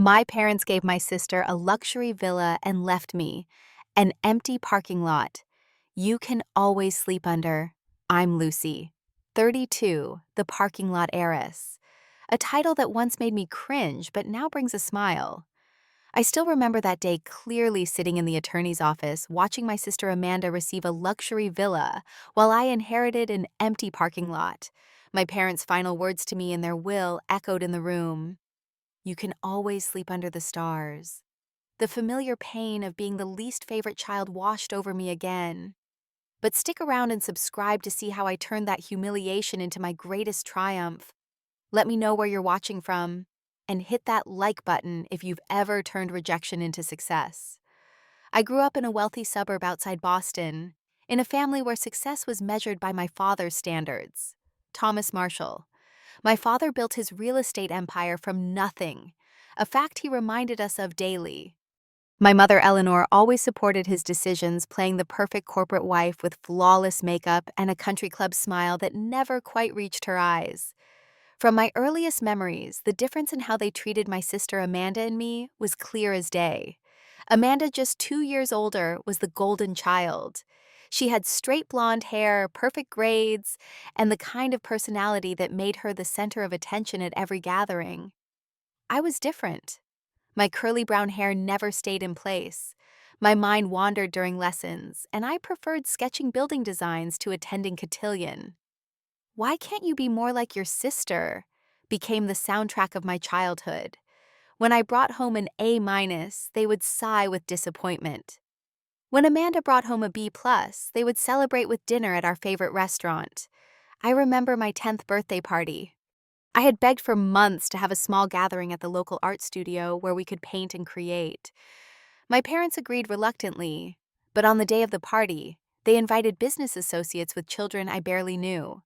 My parents gave my sister a luxury villa and left me an empty parking lot. You can always sleep under. I'm Lucy, 32, the parking lot heiress. A title that once made me cringe but now brings a smile. I still remember that day clearly sitting in the attorney's office watching my sister Amanda receive a luxury villa while I inherited an empty parking lot. My parents' final words to me in their will echoed in the room. You can always sleep under the stars. The familiar pain of being the least favorite child washed over me again. But stick around and subscribe to see how I turned that humiliation into my greatest triumph. Let me know where you're watching from, and hit that like button if you've ever turned rejection into success. I grew up in a wealthy suburb outside Boston, in a family where success was measured by my father's standards. Thomas Marshall. My father built his real estate empire from nothing, a fact he reminded us of daily. My mother, Eleanor, always supported his decisions, playing the perfect corporate wife with flawless makeup and a country club smile that never quite reached her eyes. From my earliest memories, the difference in how they treated my sister Amanda and me was clear as day. Amanda, just 2 years older, was the golden child. She had straight blonde hair, perfect grades, and the kind of personality that made her the center of attention at every gathering. I was different. My curly brown hair never stayed in place. My mind wandered during lessons, and I preferred sketching building designs to attending cotillion. "Why can't you be more like your sister?" became the soundtrack of my childhood. When I brought home an A-, they would sigh with disappointment. When Amanda brought home a B+, they would celebrate with dinner at our favorite restaurant. I remember my 10th birthday party. I had begged for months to have a small gathering at the local art studio where we could paint and create. My parents agreed reluctantly, but on the day of the party, they invited business associates with children I barely knew.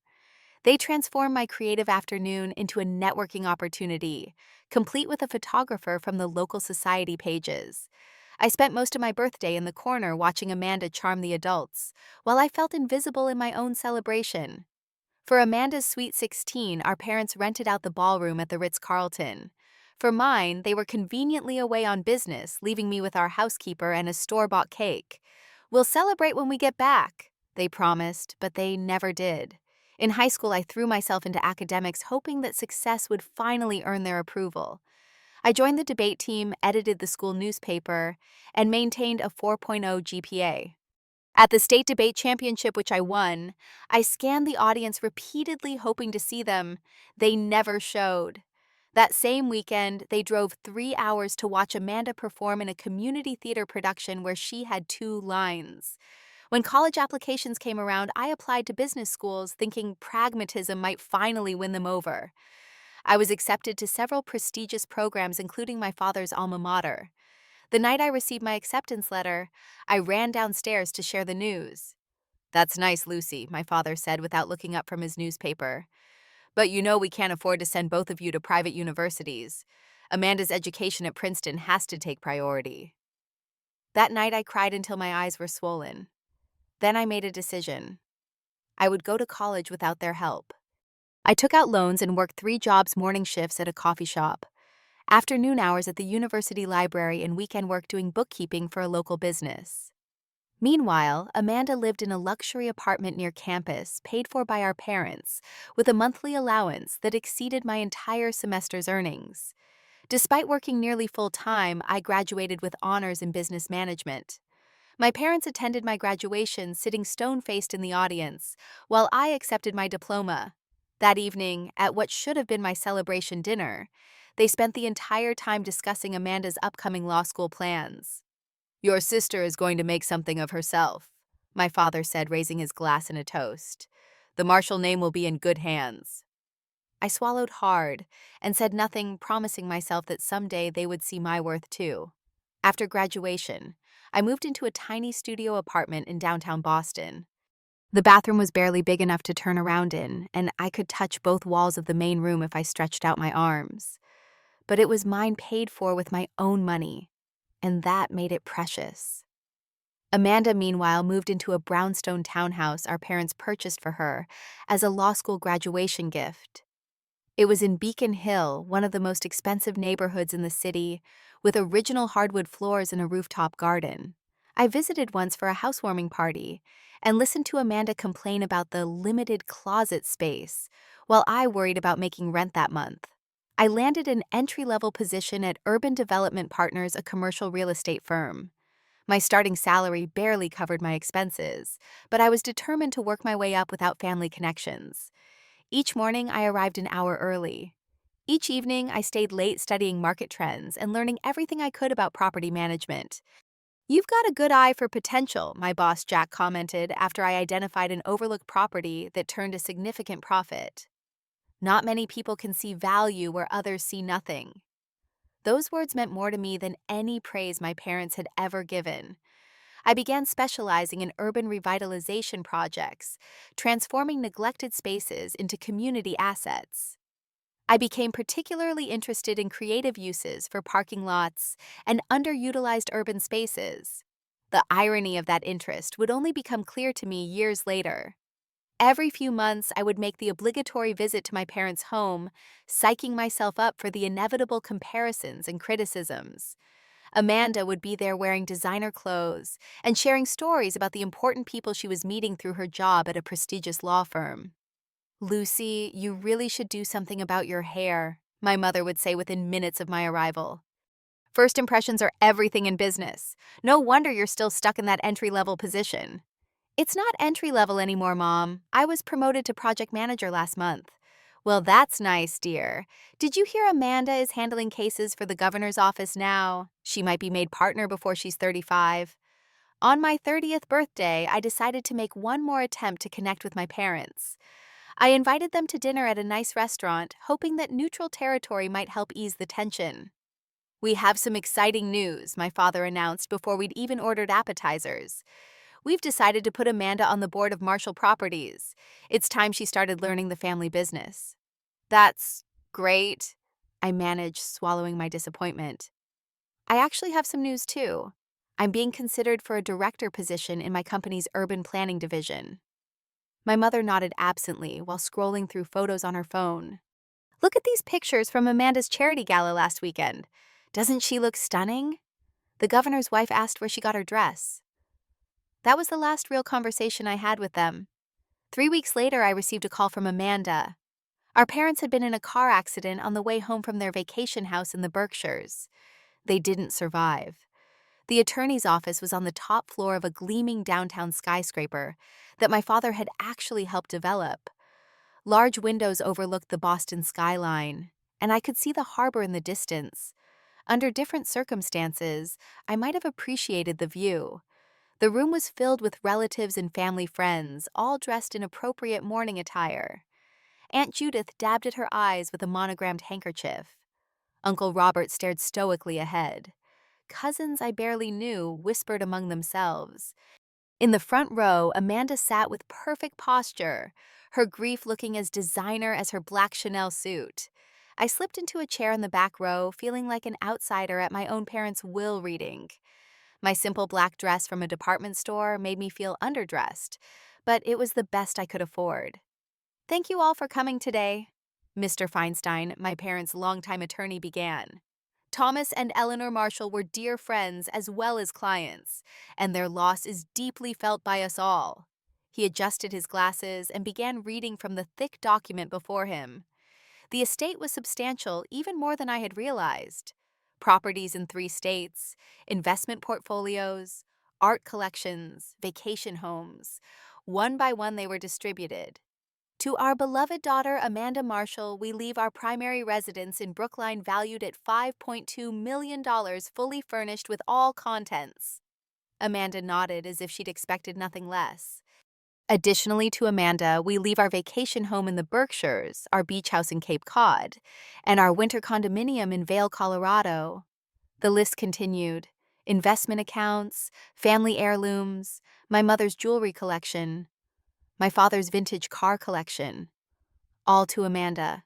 They transformed my creative afternoon into a networking opportunity, complete with a photographer from the local society pages. I spent most of my birthday in the corner watching Amanda charm the adults, while I felt invisible in my own celebration. For Amanda's Sweet 16, our parents rented out the ballroom at the Ritz-Carlton. For mine, they were conveniently away on business, leaving me with our housekeeper and a store-bought cake. "We'll celebrate when we get back," they promised, but they never did. In high school, I threw myself into academics, hoping that success would finally earn their approval. I joined the debate team, edited the school newspaper, and maintained a 4.0 GPA. At the state debate championship, which I won, I scanned the audience repeatedly hoping to see them. They never showed. That same weekend, they drove 3 hours to watch Amanda perform in a community theater production where she had 2 lines. When college applications came around, I applied to business schools thinking pragmatism might finally win them over. I was accepted to several prestigious programs, including my father's alma mater. The night I received my acceptance letter, I ran downstairs to share the news. "That's nice, Lucy," my father said without looking up from his newspaper. "But you know we can't afford to send both of you to private universities. Amanda's education at Princeton has to take priority." That night I cried until my eyes were swollen. Then I made a decision. I would go to college without their help. I took out loans and worked 3 jobs: morning shifts at a coffee shop, afternoon hours at the university library, and weekend work doing bookkeeping for a local business. Meanwhile, Amanda lived in a luxury apartment near campus, paid for by our parents, with a monthly allowance that exceeded my entire semester's earnings. Despite working nearly full-time, I graduated with honors in business management. My parents attended my graduation, sitting stone-faced in the audience, while I accepted my diploma. That evening, at what should have been my celebration dinner, they spent the entire time discussing Amanda's upcoming law school plans. "Your sister is going to make something of herself," my father said, raising his glass in a toast. "The Marshall name will be in good hands." I swallowed hard and said nothing, promising myself that someday they would see my worth too. After graduation, I moved into a tiny studio apartment in downtown Boston. The bathroom was barely big enough to turn around in, and I could touch both walls of the main room if I stretched out my arms. But it was mine, paid for with my own money, and that made it precious. Amanda, meanwhile, moved into a brownstone townhouse our parents purchased for her as a law school graduation gift. It was in Beacon Hill, one of the most expensive neighborhoods in the city, with original hardwood floors and a rooftop garden. I visited once for a housewarming party and listened to Amanda complain about the limited closet space, while I worried about making rent that month. I landed an entry-level position at Urban Development Partners, a commercial real estate firm. My starting salary barely covered my expenses, but I was determined to work my way up without family connections. Each morning, I arrived an hour early. Each evening, I stayed late studying market trends and learning everything I could about property management. "You've got a good eye for potential," my boss Jack commented after I identified an overlooked property that turned a significant profit. "Not many people can see value where others see nothing." Those words meant more to me than any praise my parents had ever given. I began specializing in urban revitalization projects, transforming neglected spaces into community assets. I became particularly interested in creative uses for parking lots and underutilized urban spaces. The irony of that interest would only become clear to me years later. Every few months, I would make the obligatory visit to my parents' home, psyching myself up for the inevitable comparisons and criticisms. Amanda would be there wearing designer clothes and sharing stories about the important people she was meeting through her job at a prestigious law firm. "Lucy, you really should do something about your hair," my mother would say within minutes of my arrival. "First impressions are everything in business. No wonder you're still stuck in that entry-level position." "It's not entry-level anymore, Mom. I was promoted to project manager last month." "Well, that's nice, dear. Did you hear Amanda is handling cases for the governor's office now? She might be made partner before she's 35. On my 30th birthday, I decided to make one more attempt to connect with my parents. I invited them to dinner at a nice restaurant, hoping that neutral territory might help ease the tension. "We have some exciting news," my father announced before we'd even ordered appetizers. "We've decided to put Amanda on the board of Marshall Properties. It's time she started learning the family business." "That's great," I managed, swallowing my disappointment. "I actually have some news too. I'm being considered for a director position in my company's urban planning division." My mother nodded absently while scrolling through photos on her phone. "Look at these pictures from Amanda's charity gala last weekend. Doesn't she look stunning?" The governor's wife asked where she got her dress. That was the last real conversation I had with them. 3 weeks later, I received a call from Amanda. Our parents had been in a car accident on the way home from their vacation house in the Berkshires. They didn't survive. The attorney's office was on the top floor of a gleaming downtown skyscraper that my father had actually helped develop. Large windows overlooked the Boston skyline, and I could see the harbor in the distance. Under different circumstances, I might have appreciated the view. The room was filled with relatives and family friends, all dressed in appropriate mourning attire. Aunt Judith dabbed at her eyes with a monogrammed handkerchief. Uncle Robert stared stoically ahead. Cousins I barely knew whispered among themselves. In the front row, Amanda sat with perfect posture, her grief looking as designer as her black Chanel suit. I slipped into a chair in the back row, feeling like an outsider at my own parents' will reading. My simple black dress from a department store made me feel underdressed, but it was the best I could afford. "Thank you all for coming today," Mr. Feinstein, my parents' longtime attorney, began. "Thomas and Eleanor Marshall were dear friends as well as clients, and their loss is deeply felt by us all." He adjusted his glasses and began reading from the thick document before him. The estate was substantial, even more than I had realized. Properties in 3 states, investment portfolios, art collections, vacation homes. One by one they were distributed. "To our beloved daughter Amanda Marshall, we leave our primary residence in Brookline valued at $5.2 million, fully furnished with all contents." Amanda nodded as if she'd expected nothing less. "Additionally to Amanda, we leave our vacation home in the Berkshires, our beach house in Cape Cod, and our winter condominium in Vail, Colorado." The list continued. Investment accounts, family heirlooms, my mother's jewelry collection, my father's vintage car collection. All to Amanda.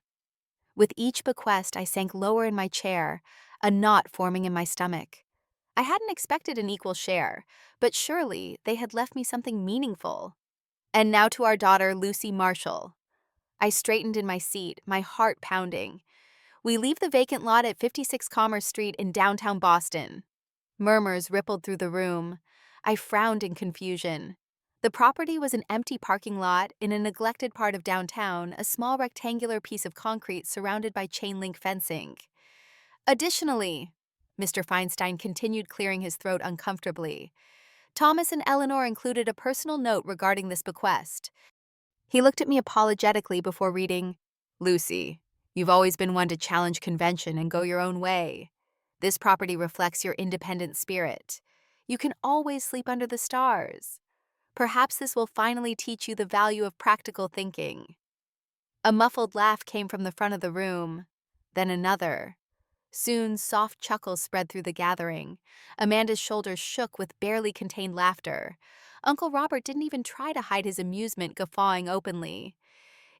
With each bequest, I sank lower in my chair, a knot forming in my stomach. I hadn't expected an equal share, but surely they had left me something meaningful. "And now to our daughter, Lucy Marshall." I straightened in my seat, my heart pounding. We leave the vacant lot at 56 Commerce Street in downtown Boston. Murmurs rippled through the room. I frowned in confusion. The property was an empty parking lot in a neglected part of downtown, a small rectangular piece of concrete surrounded by chain-link fencing. Additionally, Mr. Feinstein continued, clearing his throat uncomfortably, Thomas and Eleanor included a personal note regarding this bequest. He looked at me apologetically before reading, Lucy, you've always been one to challenge convention and go your own way. This property reflects your independent spirit. You can always sleep under the stars. Perhaps this will finally teach you the value of practical thinking. A muffled laugh came from the front of the room, then another. Soon, soft chuckles spread through the gathering. Amanda's shoulders shook with barely contained laughter. Uncle Robert didn't even try to hide his amusement, guffawing openly.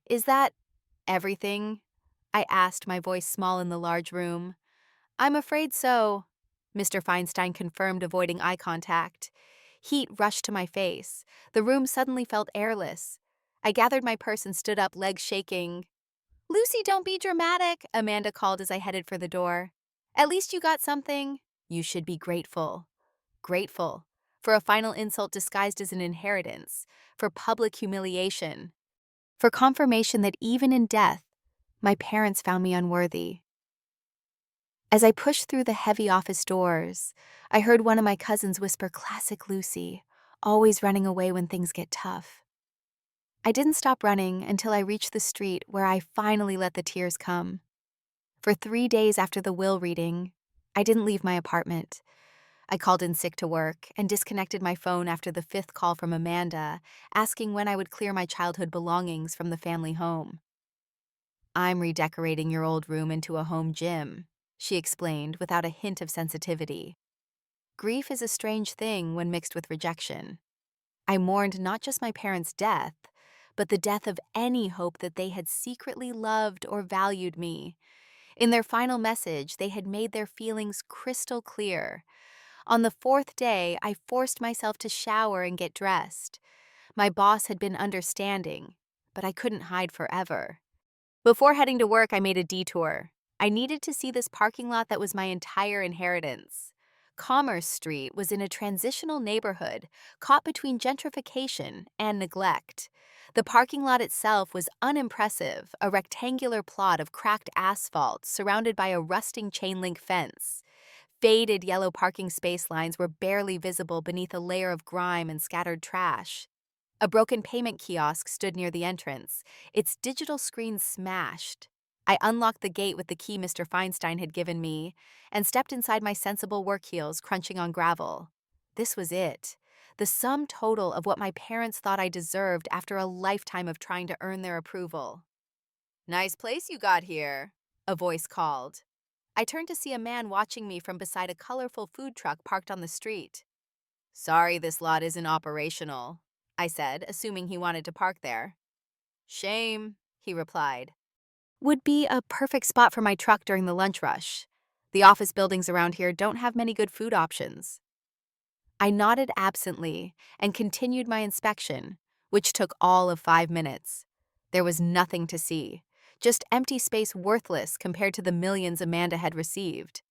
Is that everything? I asked, my voice small in the large room. I'm afraid so, Mr. Feinstein confirmed, avoiding eye contact. Heat rushed to my face. The room suddenly felt airless. I gathered my purse and stood up, legs shaking. Lucy, don't be dramatic, Amanda called as I headed for the door. At least you got something. You should be grateful. Grateful. For a final insult disguised as an inheritance. For public humiliation. For confirmation that even in death, my parents found me unworthy. As I pushed through the heavy office doors, I heard one of my cousins whisper, classic Lucy, always running away when things get tough. I didn't stop running until I reached the street where I finally let the tears come. For 3 days after the will reading, I didn't leave my apartment. I called in sick to work and disconnected my phone after the 5th call from Amanda, asking when I would clear my childhood belongings from the family home. I'm redecorating your old room into a home gym, she explained without a hint of sensitivity. Grief is a strange thing when mixed with rejection. I mourned not just my parents' death, but the death of any hope that they had secretly loved or valued me. In their final message, they had made their feelings crystal clear. On the 4th day, I forced myself to shower and get dressed. My boss had been understanding, but I couldn't hide forever. Before heading to work, I made a detour. I needed to see this parking lot that was my entire inheritance. Commerce Street was in a transitional neighborhood, caught between gentrification and neglect. The parking lot itself was unimpressive, a rectangular plot of cracked asphalt surrounded by a rusting chain-link fence. Faded yellow parking space lines were barely visible beneath a layer of grime and scattered trash. A broken payment kiosk stood near the entrance, its digital screen smashed. I unlocked the gate with the key Mr. Feinstein had given me and stepped inside my sensible work heels, crunching on gravel. This was it, the sum total of what my parents thought I deserved after a lifetime of trying to earn their approval. Nice place you got here, a voice called. I turned to see a man watching me from beside a colorful food truck parked on the street. Sorry this lot isn't operational, I said, assuming he wanted to park there. Shame, he replied. Would be a perfect spot for my truck during the lunch rush. The office buildings around here don't have many good food options. I nodded absently and continued my inspection, which took all of 5 minutes. There was nothing to see, just empty space worthless compared to the millions Amanda had received.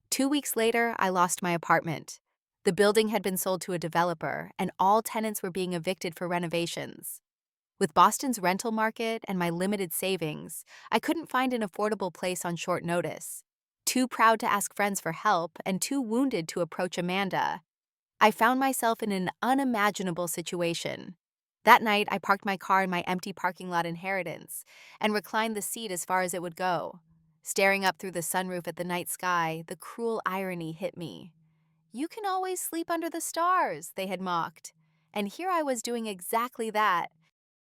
2 weeks later, I lost my apartment. The building had been sold to a developer, and all tenants were being evicted for renovations. With Boston's rental market and my limited savings, I couldn't find an affordable place on short notice. Too proud to ask friends for help and too wounded to approach Amanda, I found myself in an unimaginable situation. That night, I parked my car in my empty parking lot inheritance and reclined the seat as far as it would go. Staring up through the sunroof at the night sky, the cruel irony hit me. You can always sleep under the stars, they had mocked. And here I was doing exactly that.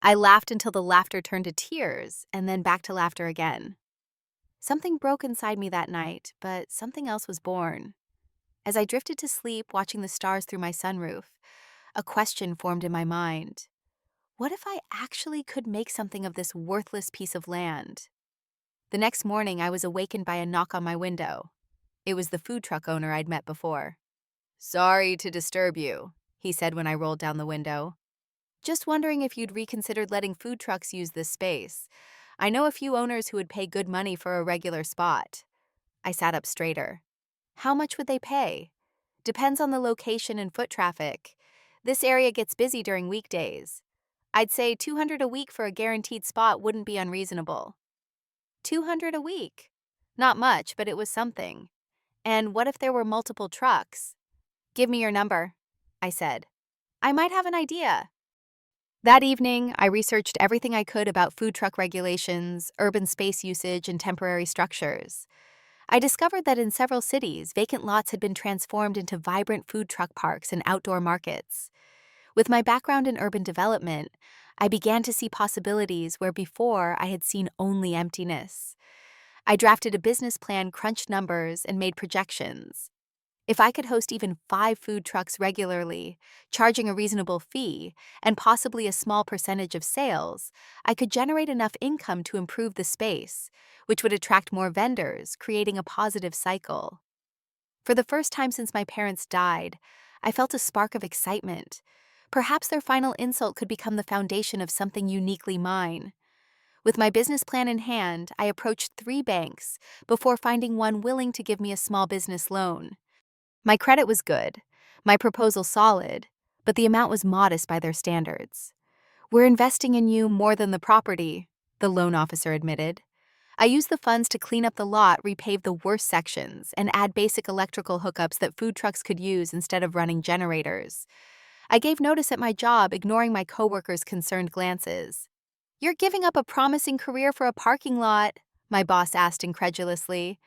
I laughed until the laughter turned to tears, and then back to laughter again. Something broke inside me that night, but something else was born. As I drifted to sleep, watching the stars through my sunroof, a question formed in my mind. What if I actually could make something of this worthless piece of land? The next morning, I was awakened by a knock on my window. It was the food truck owner I'd met before. Sorry to disturb you, he said when I rolled down the window. Just wondering if you'd reconsidered letting food trucks use this space. I know a few owners who would pay good money for a regular spot. I sat up straighter. How much would they pay? Depends on the location and foot traffic. This area gets busy during weekdays. I'd say 200 a week for a guaranteed spot wouldn't be unreasonable. 200 a week? Not much, but it was something. And what if there were multiple trucks? Give me your number, I said. I might have an idea. That evening, I researched everything I could about food truck regulations, urban space usage, and temporary structures. I discovered that in several cities, vacant lots had been transformed into vibrant food truck parks and outdoor markets. With my background in urban development, I began to see possibilities where before I had seen only emptiness. I drafted a business plan, crunched numbers, and made projections. If I could host even 5 food trucks regularly, charging a reasonable fee, and possibly a small percentage of sales, I could generate enough income to improve the space, which would attract more vendors, creating a positive cycle. For the first time since my parents died, I felt a spark of excitement. Perhaps their final insult could become the foundation of something uniquely mine. With my business plan in hand, I approached 3 banks before finding one willing to give me a small business loan. My credit was good, my proposal solid, but the amount was modest by their standards. "We're investing in you more than the property," the loan officer admitted. "I used the funds to clean up the lot, repave the worst sections, and add basic electrical hookups that food trucks could use instead of running generators. I gave notice at my job, ignoring my coworkers' concerned glances. "You're giving up a promising career for a parking lot?" my boss asked incredulously.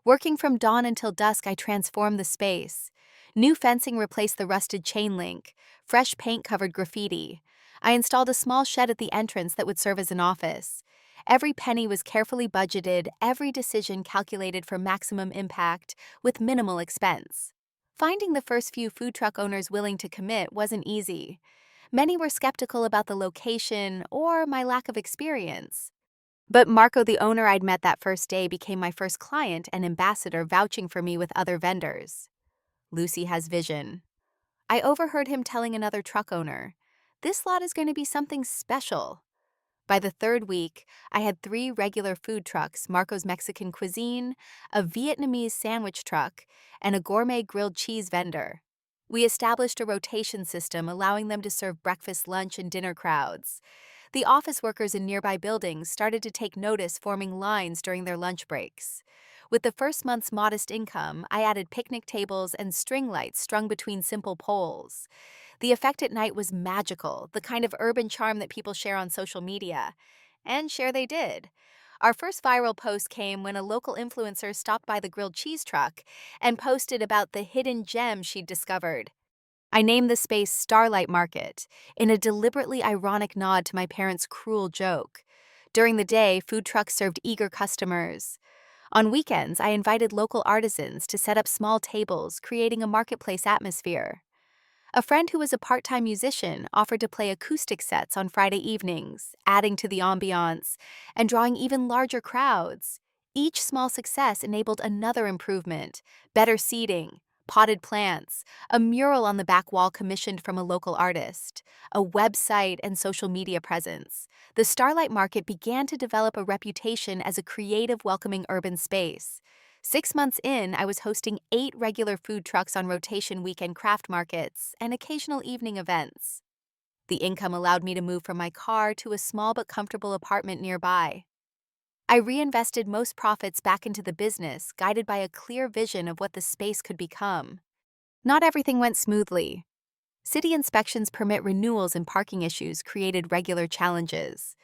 Working from dawn until dusk, I transformed the space. New fencing replaced the rusted chain link. Fresh paint covered graffiti. I installed a small shed at the entrance that would serve as an office. Every penny was carefully budgeted, every decision calculated for maximum impact, with minimal expense. Finding the first few food truck owners willing to commit wasn't easy. Many were skeptical about the location or my lack of experience. But Marco, the owner I'd met that first day, became my first client and ambassador, vouching for me with other vendors. "Lucy has vision." I overheard him telling another truck owner, "This lot is going to be something special." By the 3rd week, I had 3 regular food trucks: Marco's Mexican cuisine, a Vietnamese sandwich truck, and a gourmet grilled cheese vendor. We established a rotation system, allowing them to serve breakfast, lunch, and dinner crowds. The office workers in nearby buildings started to take notice, forming lines during their lunch breaks. With the first month's modest income, I added picnic tables and string lights strung between simple poles. The effect at night was magical, the kind of urban charm that people share on social media. And share they did. Our first viral post came when a local influencer stopped by the grilled cheese truck and posted about the hidden gem she'd discovered. I named the space Starlight Market, in a deliberately ironic nod to my parents' cruel joke. During the day, food trucks served eager customers. On weekends, I invited local artisans to set up small tables, creating a marketplace atmosphere. A friend who was a part-time musician offered to play acoustic sets on Friday evenings, adding to the ambiance and drawing even larger crowds. Each small success enabled another improvement: better seating, potted plants, a mural on the back wall commissioned from a local artist, a website, and social media presence. The Starlight Market began to develop a reputation as a creative, welcoming urban space. 6 months in, I was hosting 8 regular food trucks on rotation, weekend craft markets, and occasional evening events. The income allowed me to move from my car to a small but comfortable apartment nearby. I reinvested most profits back into the business, guided by a clear vision of what the space could become. Not everything went smoothly. City inspections, permit renewals, and parking issues created regular challenges.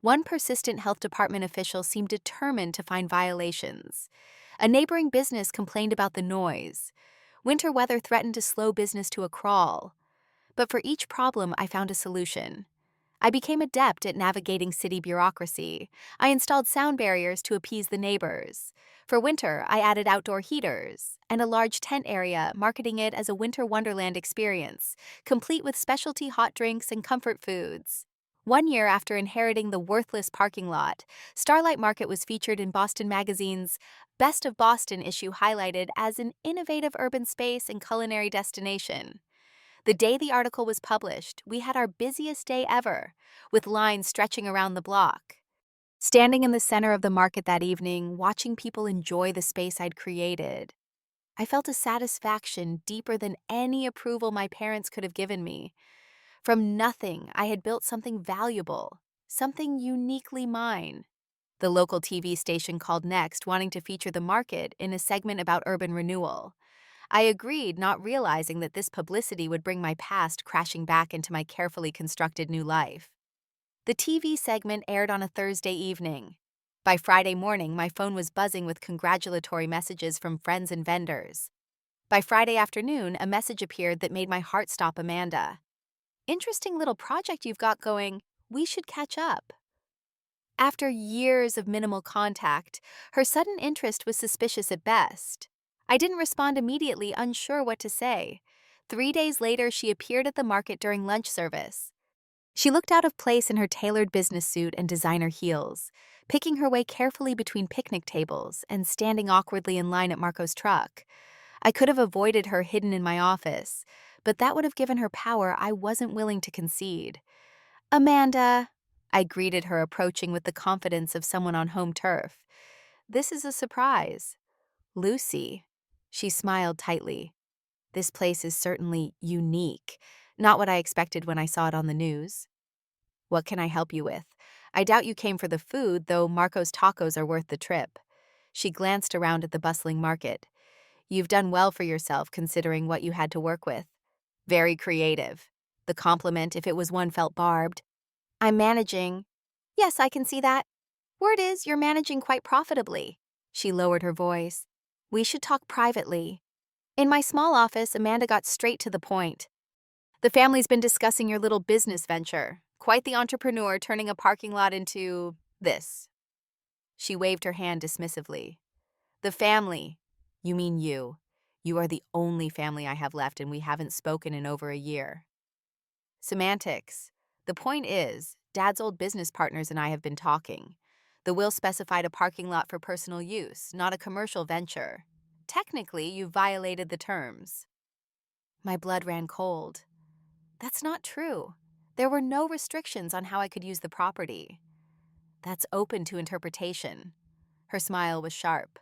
One persistent health department official seemed determined to find violations. A neighboring business complained about the noise. Winter weather threatened to slow business to a crawl. But for each problem, I found a solution. I became adept at navigating city bureaucracy. I installed sound barriers to appease the neighbors. For winter, I added outdoor heaters and a large tent area, marketing it as a winter wonderland experience, complete with specialty hot drinks and comfort foods. One year after inheriting the worthless parking lot, Starlight Market was featured in Boston Magazine's Best of Boston issue, highlighted as an innovative urban space and culinary destination. The day the article was published, we had our busiest day ever, with lines stretching around the block. Standing in the center of the market that evening, watching people enjoy the space I'd created, I felt a satisfaction deeper than any approval my parents could have given me. From nothing, I had built something valuable, something uniquely mine. The local TV station called next, wanting to feature the market in a segment about urban renewal. I agreed, not realizing that this publicity would bring my past crashing back into my carefully constructed new life. The TV segment aired on a Thursday evening. By Friday morning, my phone was buzzing with congratulatory messages from friends and vendors. By Friday afternoon, a message appeared that made my heart stop. Amanda, interesting little project you've got going. We should catch up. After years of minimal contact, her sudden interest was suspicious at best. I didn't respond immediately, unsure what to say. 3 days later, she appeared at the market during lunch service. She looked out of place in her tailored business suit and designer heels, picking her way carefully between picnic tables and standing awkwardly in line at Marco's truck. I could have avoided her hidden in my office, but that would have given her power I wasn't willing to concede. Amanda, I greeted her, approaching with the confidence of someone on home turf. This is a surprise. Lucy. She smiled tightly. This place is certainly unique, not what I expected when I saw it on the news. What can I help you with? I doubt you came for the food, though Marco's tacos are worth the trip. She glanced around at the bustling market. You've done well for yourself considering what you had to work with. Very creative. The compliment, if it was one, felt barbed. I'm managing. Yes, I can see that. Word is, you're managing quite profitably. She lowered her voice. We should talk privately. In my small office, Amanda got straight to the point. The family's been discussing your little business venture. Quite the entrepreneur, turning a parking lot into this. She waved her hand dismissively. The family. You mean you. You are the only family I have left, and we haven't spoken in over a year. Semantics. The point is, Dad's old business partners and I have been talking. The will specified a parking lot for personal use, not a commercial venture. Technically, you violated the terms. My blood ran cold. That's not true. There were no restrictions on how I could use the property. That's open to interpretation. Her smile was sharp.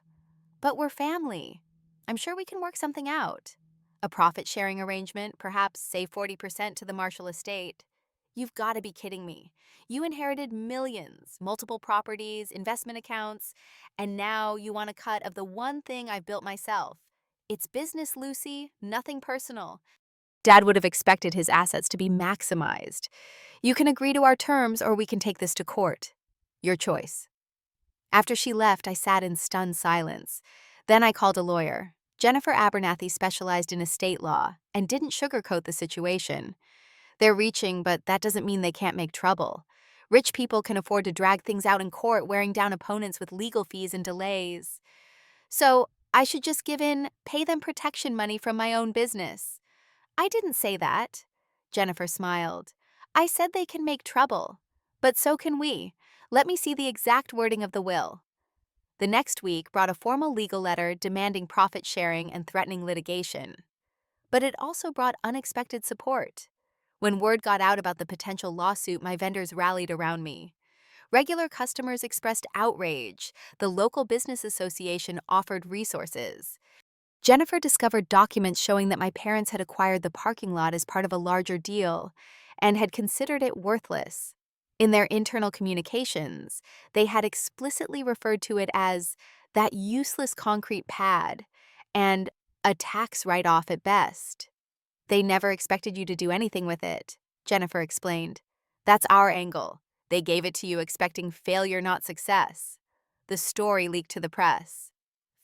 But we're family. I'm sure we can work something out. A profit-sharing arrangement, perhaps save 40% to the Marshall estate. You've got to be kidding me. You inherited millions, multiple properties, investment accounts, and now you want a cut of the one thing I've built myself. It's business, Lucy, nothing personal. Dad would have expected his assets to be maximized. You can agree to our terms or we can take this to court. Your choice. After she left, I sat in stunned silence. Then I called a lawyer. Jennifer Abernathy specialized in estate law and didn't sugarcoat the situation. They're reaching, but that doesn't mean they can't make trouble. Rich people can afford to drag things out in court, wearing down opponents with legal fees and delays. So I should just give in, pay them protection money from my own business. I didn't say that. Jennifer smiled. I said they can make trouble. But so can we. Let me see the exact wording of the will. The next week brought a formal legal letter demanding profit sharing and threatening litigation. But it also brought unexpected support. When word got out about the potential lawsuit, my vendors rallied around me. Regular customers expressed outrage. The local business association offered resources. Jennifer discovered documents showing that my parents had acquired the parking lot as part of a larger deal and had considered it worthless. In their internal communications, they had explicitly referred to it as that useless concrete pad and a tax write-off at best. They never expected you to do anything with it, Jennifer explained. That's our angle. They gave it to you expecting failure, not success. The story leaked to the press.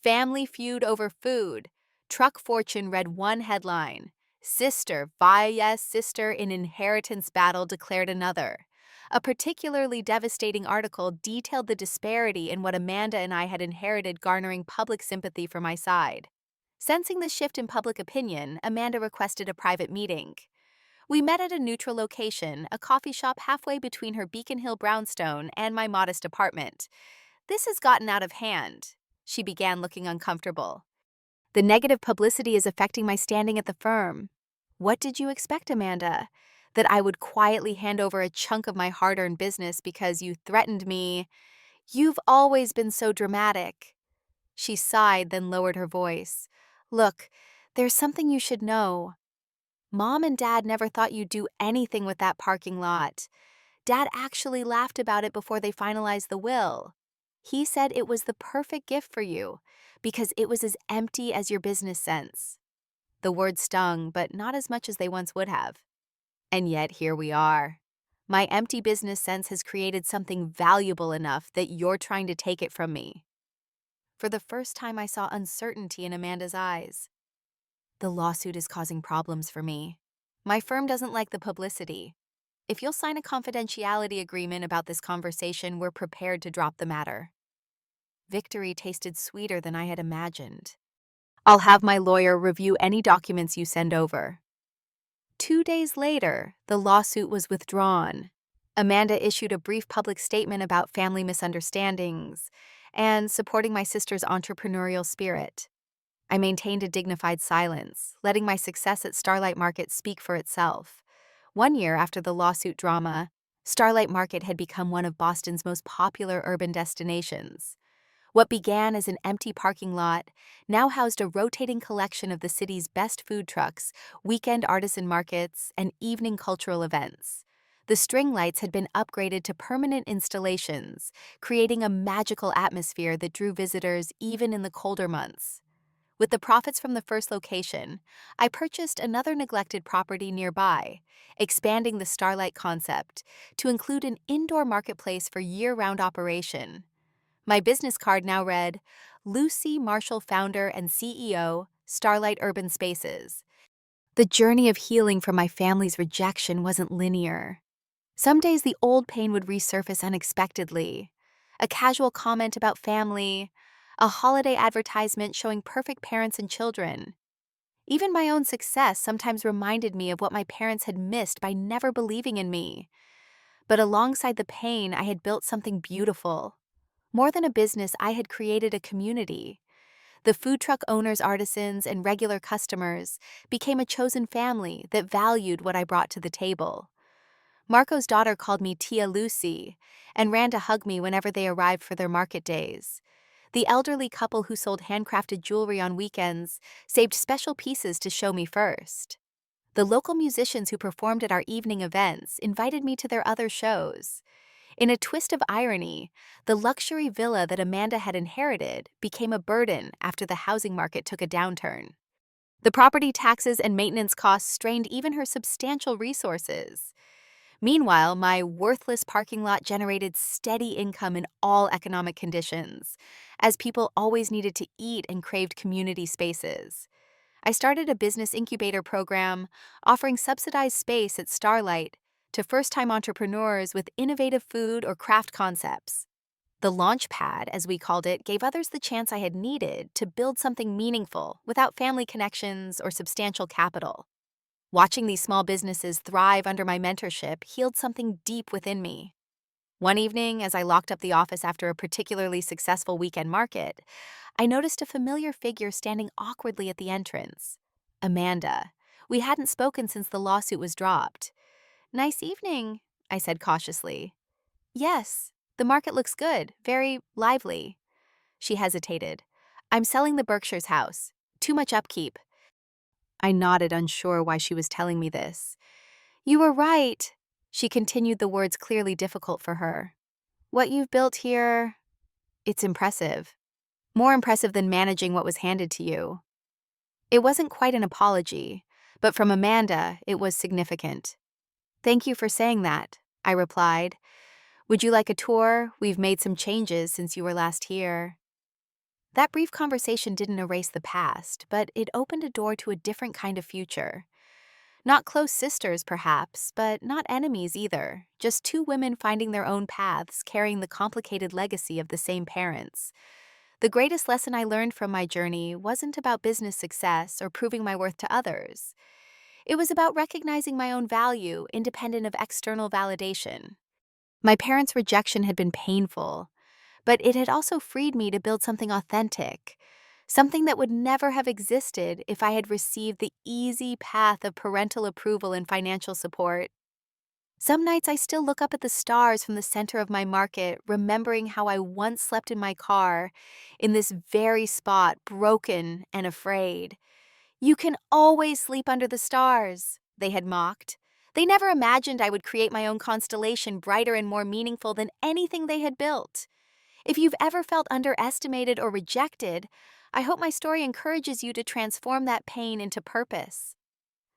Family feud over food. Truck fortune read one headline. Sister via sister in inheritance battle declared another. A particularly devastating article detailed the disparity in what Amanda and I had inherited, garnering public sympathy for my side. Sensing the shift in public opinion, Amanda requested a private meeting. We met at a neutral location, a coffee shop halfway between her Beacon Hill brownstone and my modest apartment. This has gotten out of hand. She began, looking uncomfortable. The negative publicity is affecting my standing at the firm. What did you expect, Amanda? That I would quietly hand over a chunk of my hard-earned business because you threatened me? You've always been so dramatic. She sighed, then lowered her voice. Look, there's something you should know. Mom and Dad never thought you'd do anything with that parking lot. Dad actually laughed about it before they finalized the will. He said it was the perfect gift for you because it was as empty as your business sense. The words stung, but not as much as they once would have. And yet here we are. My empty business sense has created something valuable enough that you're trying to take it from me. For the first time, I saw uncertainty in Amanda's eyes. The lawsuit is causing problems for me. My firm doesn't like the publicity. If you'll sign a confidentiality agreement about this conversation, we're prepared to drop the matter. Victory tasted sweeter than I had imagined. I'll have my lawyer review any documents you send over. 2 days later, the lawsuit was withdrawn. Amanda issued a brief public statement about family misunderstandings and supporting my sister's entrepreneurial spirit. I maintained a dignified silence, letting my success at Starlight Market speak for itself. 1 year after the lawsuit drama, Starlight Market had become one of Boston's most popular urban destinations. What began as an empty parking lot now housed a rotating collection of the city's best food trucks, weekend artisan markets, and evening cultural events. The string lights had been upgraded to permanent installations, creating a magical atmosphere that drew visitors even in the colder months. With the profits from the first location, I purchased another neglected property nearby, expanding the Starlight concept to include an indoor marketplace for year-round operation. My business card now read, Lucy Marshall, founder and CEO, Starlight Urban Spaces. The journey of healing from my family's rejection wasn't linear. Some days the old pain would resurface unexpectedly. A casual comment about family, a holiday advertisement showing perfect parents and children. Even my own success sometimes reminded me of what my parents had missed by never believing in me. But alongside the pain, I had built something beautiful. More than a business, I had created a community. The food truck owners, artisans, and regular customers became a chosen family that valued what I brought to the table. Marco's daughter called me Tia Lucy and ran to hug me whenever they arrived for their market days. The elderly couple who sold handcrafted jewelry on weekends saved special pieces to show me first. The local musicians who performed at our evening events invited me to their other shows. In a twist of irony, the luxury villa that Amanda had inherited became a burden after the housing market took a downturn. The property taxes and maintenance costs strained even her substantial resources. Meanwhile, my worthless parking lot generated steady income in all economic conditions, as people always needed to eat and craved community spaces. I started a business incubator program offering subsidized space at Starlight to first-time entrepreneurs with innovative food or craft concepts. The launch pad, as we called it, gave others the chance I had needed to build something meaningful without family connections or substantial capital. Watching these small businesses thrive under my mentorship healed something deep within me. One evening, as I locked up the office after a particularly successful weekend market, I noticed a familiar figure standing awkwardly at the entrance. Amanda. We hadn't spoken since the lawsuit was dropped. "Nice evening," I said cautiously. "Yes, the market looks good, very lively." She hesitated. "I'm selling the Berkshire's house. Too much upkeep." I nodded, unsure why she was telling me this. "You were right." She continued, the words clearly difficult for her. "What you've built here, it's impressive. More impressive than managing what was handed to you." It wasn't quite an apology, but from Amanda, it was significant. "Thank you for saying that," I replied. "Would you like a tour? We've made some changes since you were last here." That brief conversation didn't erase the past, but it opened a door to a different kind of future. Not close sisters, perhaps, but not enemies either. Just two women finding their own paths, carrying the complicated legacy of the same parents. The greatest lesson I learned from my journey wasn't about business success or proving my worth to others. It was about recognizing my own value, independent of external validation. My parents' rejection had been painful, but it had also freed me to build something authentic, something that would never have existed if I had received the easy path of parental approval and financial support. Some nights I still look up at the stars from the center of my market, remembering how I once slept in my car, in this very spot, broken and afraid. "You can always sleep under the stars," they had mocked. They never imagined I would create my own constellation brighter and more meaningful than anything they had built. If you've ever felt underestimated or rejected, I hope my story encourages you to transform that pain into purpose.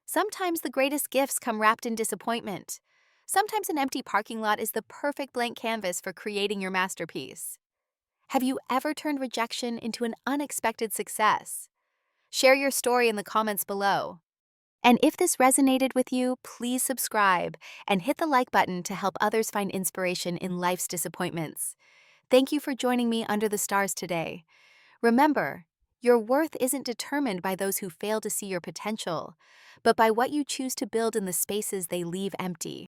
Sometimes the greatest gifts come wrapped in disappointment. Sometimes an empty parking lot is the perfect blank canvas for creating your masterpiece. Have you ever turned rejection into an unexpected success? Share your story in the comments below. And if this resonated with you, please subscribe and hit the like button to help others find inspiration in life's disappointments. Thank you for joining me under the stars today. Remember, your worth isn't determined by those who fail to see your potential, but by what you choose to build in the spaces they leave empty.